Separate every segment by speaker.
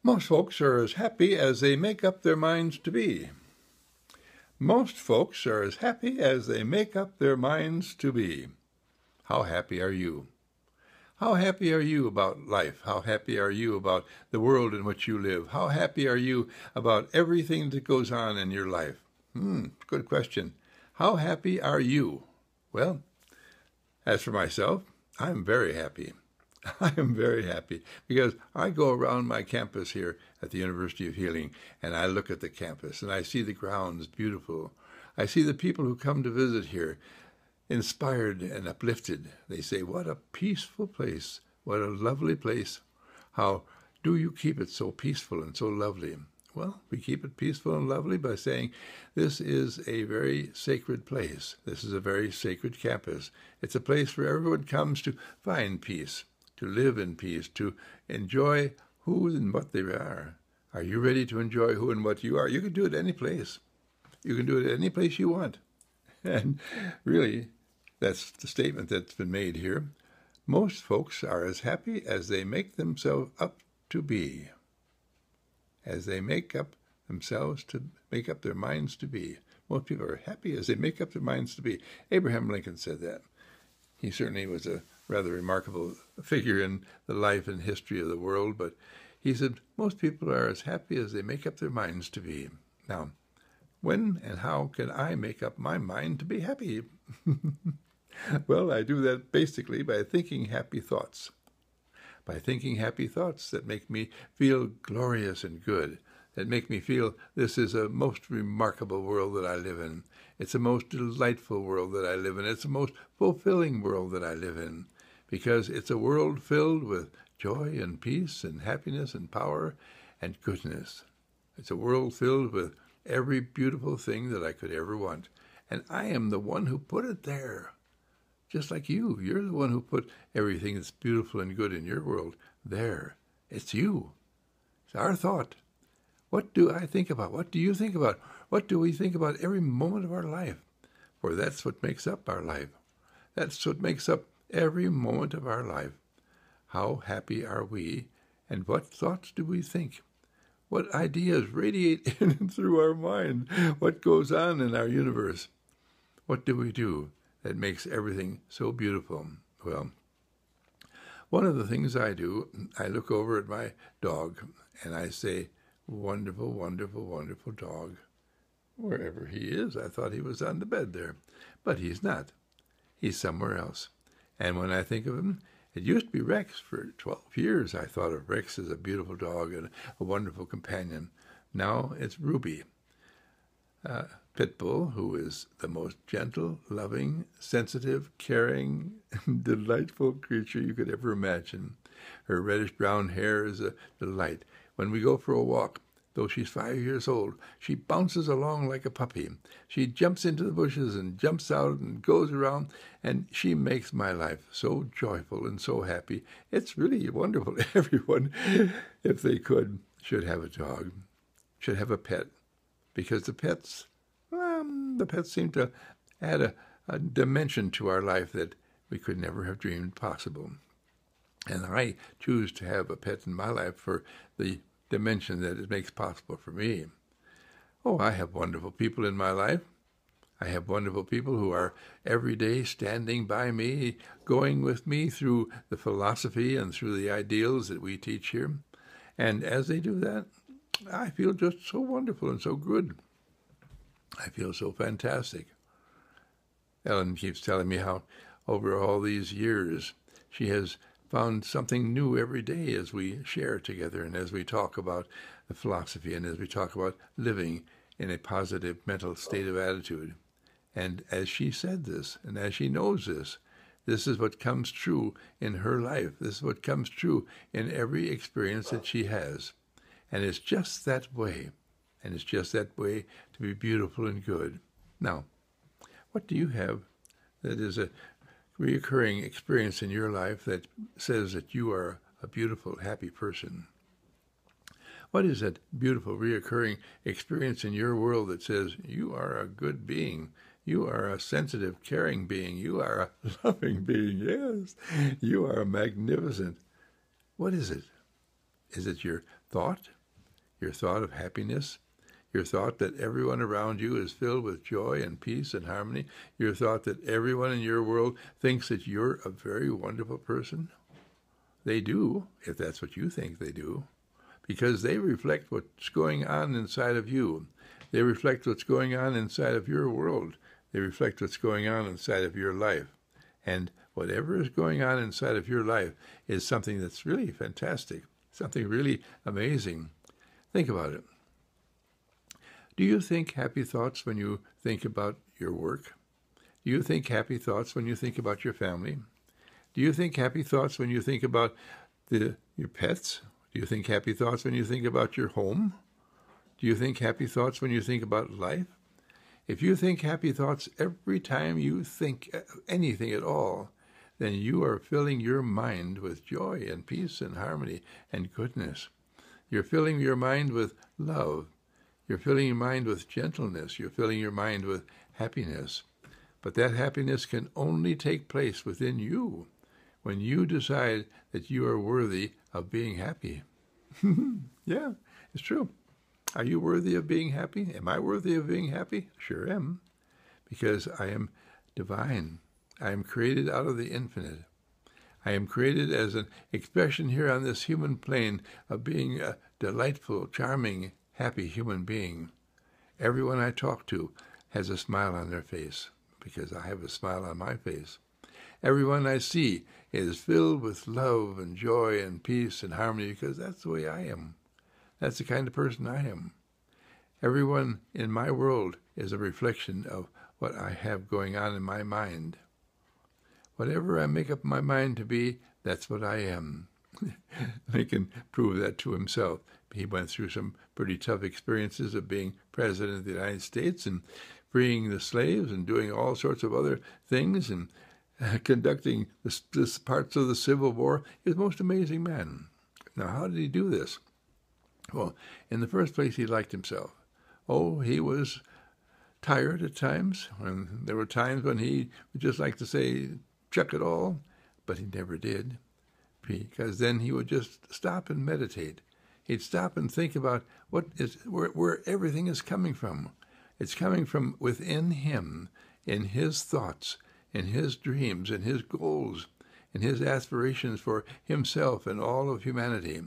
Speaker 1: Most folks are as happy as they make up their minds to be. Most folks are as happy as they make up their minds to be. How happy are you? How happy are you about life? How happy are you about the world in which you live? How happy are you about everything that goes on in your life? Good question. How happy are you? Well, as for myself, I'm very happy. I am very happy because I go around my campus here at the University of Healing and I look at the campus and I see the grounds beautiful. I see the people who come to visit here inspired and uplifted. They say, what a peaceful place, what a lovely place. How do you keep it so peaceful and so lovely? Well, we keep it peaceful and lovely by saying this is a very sacred place. This is a very sacred campus. It's a place where everyone comes to find peace, to live in peace, to enjoy who and what they are. Are you ready to enjoy who and what you are? You can do it any place. You can do it any place you want. And really, that's the statement that's been made here. Most folks are as happy as they make themselves up to be. As they make up themselves to make up their minds to be. Most people are happy as they make up their minds to be. Abraham Lincoln said that. He certainly was a rather remarkable figure in the life and history of the world, but he said, most people are as happy as they make up their minds to be. Now, when and how can I make up my mind to be happy? Well, I do that basically by thinking happy thoughts. By thinking happy thoughts that make me feel glorious and good, that make me feel this is a most remarkable world that I live in. It's a most delightful world that I live in. It's a most fulfilling world that I live in, because it's a world filled with joy and peace and happiness and power and goodness. It's a world filled with every beautiful thing that I could ever want. And I am the one who put it there. Just like you. You're the one who put everything that's beautiful and good in your world there. It's you. It's our thought. What do I think about? What do you think about? What do we think about every moment of our life? For that's what makes up our life. That's what makes up every moment of our life. How happy are we, and what thoughts do we think? What ideas radiate in and through our mind? What goes on in our universe? What do we do that makes everything so beautiful? Well, one of the things I do, I look over at my dog and I say, wonderful, wonderful, wonderful dog. Wherever he is, I thought he was on the bed there, but he's not. He's somewhere else. And when I think of him, it used to be Rex. For 12 years, I thought of Rex as a beautiful dog and a wonderful companion. Now it's Ruby, Pitbull, who is the most gentle, loving, sensitive, caring, delightful creature you could ever imagine. Her reddish-brown hair is a delight. When we go for a walk, though she's 5 years old, she bounces along like a puppy. She jumps into the bushes and jumps out and goes around, and she makes my life so joyful and so happy. It's really wonderful. Everyone, if they could, should have a dog, should have a pet, because the pets seem to add a dimension to our life that we could never have dreamed possible. And I choose to have a pet in my life for the dimension that it makes possible for me. Oh, I have wonderful people in my life. I have wonderful people who are every day standing by me, going with me through the philosophy and through the ideals that we teach here. And as they do that, I feel just so wonderful and so good. I feel so fantastic. Ellen keeps telling me how over all these years she has found something new every day as we share together and as we talk about the philosophy and as we talk about living in a positive mental state of attitude. And as she said this, and as she knows this is what comes true in her life. This is what comes true in every experience that she has. And it's just that way. And it's just that way to be beautiful and good. Now, what do you have that is a reoccurring experience in your life that says that you are a beautiful, happy person? What is that beautiful, reoccurring experience in your world that says you are a good being? You are a sensitive, caring being. You are a loving being. Yes, you are magnificent. What is it? Is it your thought, your thought of happiness, your thought that everyone around you is filled with joy and peace and harmony, your thought that everyone in your world thinks that you're a very wonderful person? They do, if that's what you think they do, because they reflect what's going on inside of you. They reflect what's going on inside of your world. They reflect what's going on inside of your life. And whatever is going on inside of your life is something that's really fantastic, something really amazing. Think about it. Do you think happy thoughts when you think about your work? Do you think happy thoughts when you think about your family? Do you think happy thoughts when you think about your pets? Do you think happy thoughts when you think about your home? Do you think happy thoughts when you think about life? If you think happy thoughts every time you think anything at all, then you are filling your mind with joy and peace and harmony and goodness. You're filling your mind with love. You're filling your mind with gentleness. You're filling your mind with happiness. But that happiness can only take place within you when you decide that you are worthy of being happy. Yeah, it's true. Are you worthy of being happy? Am I worthy of being happy? Sure am, because I am divine. I am created out of the infinite. I am created as an expression here on this human plane of being a delightful, charming, happy human being. Everyone I talk to has a smile on their face, because I have a smile on my face. Everyone I see is filled with love and joy and peace and harmony, because that's the way I am. That's the kind of person I am. Everyone in my world is a reflection of what I have going on in my mind. Whatever I make up my mind to be, that's what I am. Lincoln proved that to himself. He went through some pretty tough experiences of being president of the United States and freeing the slaves and doing all sorts of other things and conducting this parts of the Civil War. He was the most amazing man. Now, how did he do this? Well, in the first place, he liked himself. Oh, he was tired at times. And there were times when he would just like to say, chuck it all, but he never did, because then he would just stop and meditate. He'd stop and think about where everything is coming from. It's coming from within him, in his thoughts, in his dreams, in his goals, in his aspirations for himself and all of humanity.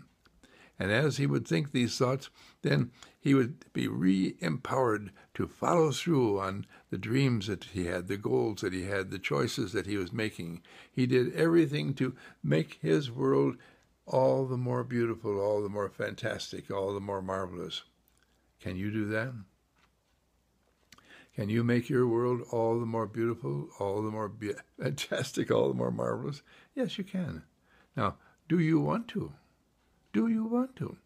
Speaker 1: And as he would think these thoughts, then he would be re-empowered to follow through on the dreams that he had, the goals that he had, the choices that he was making. He did everything to make his world all the more beautiful, all the more fantastic, all the more marvelous. Can you do that? Can you make your world all the more beautiful, all the more fantastic, all the more marvelous? Yes, you can. Now, do you want to? Do you want to?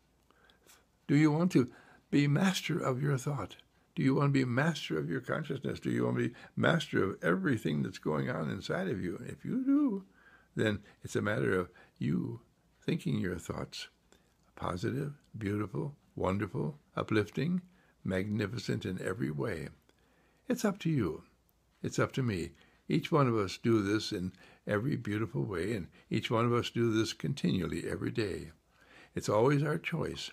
Speaker 1: Do you want to be master of your thought? Do you want to be master of your consciousness? Do you want to be master of everything that's going on inside of you? If you do, then it's a matter of you thinking your thoughts positive, beautiful, wonderful, uplifting, magnificent in every way. It's up to you. It's up to me. Each one of us do this in every beautiful way, and each one of us do this continually every day. It's always our choice.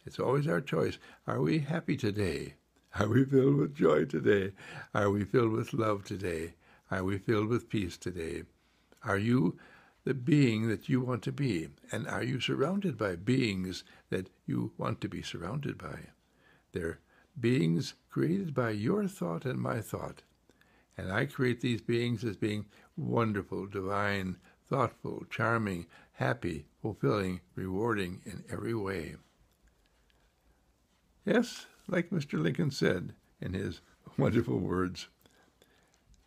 Speaker 1: It's always our choice. Are we happy today? Are we filled with joy today? Are we filled with love today? Are we filled with peace today? Are you the being that you want to be? And are you surrounded by beings that you want to be surrounded by? They're beings created by your thought and my thought. And I create these beings as being wonderful, divine, thoughtful, charming, happy, fulfilling, rewarding in every way. Yes, like Mr. Lincoln said in his wonderful words,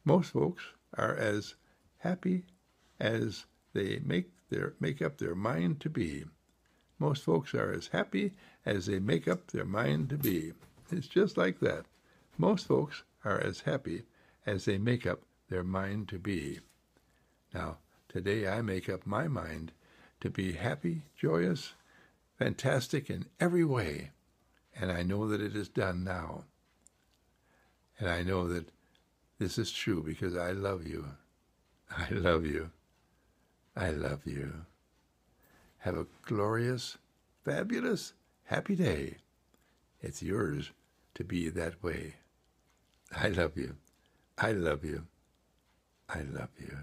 Speaker 1: most folks are as happy as they make up their mind to be. Most folks are as happy as they make up their mind to be. It's just like that. Most folks are as happy as they make up their mind to be. Now, today I make up my mind to be happy, joyous, fantastic in every way. And I know that it is done now. And I know that this is true because I love you. I love you. I love you. Have a glorious, fabulous, happy day. It's yours to be that way. I love you. I love you. I love you.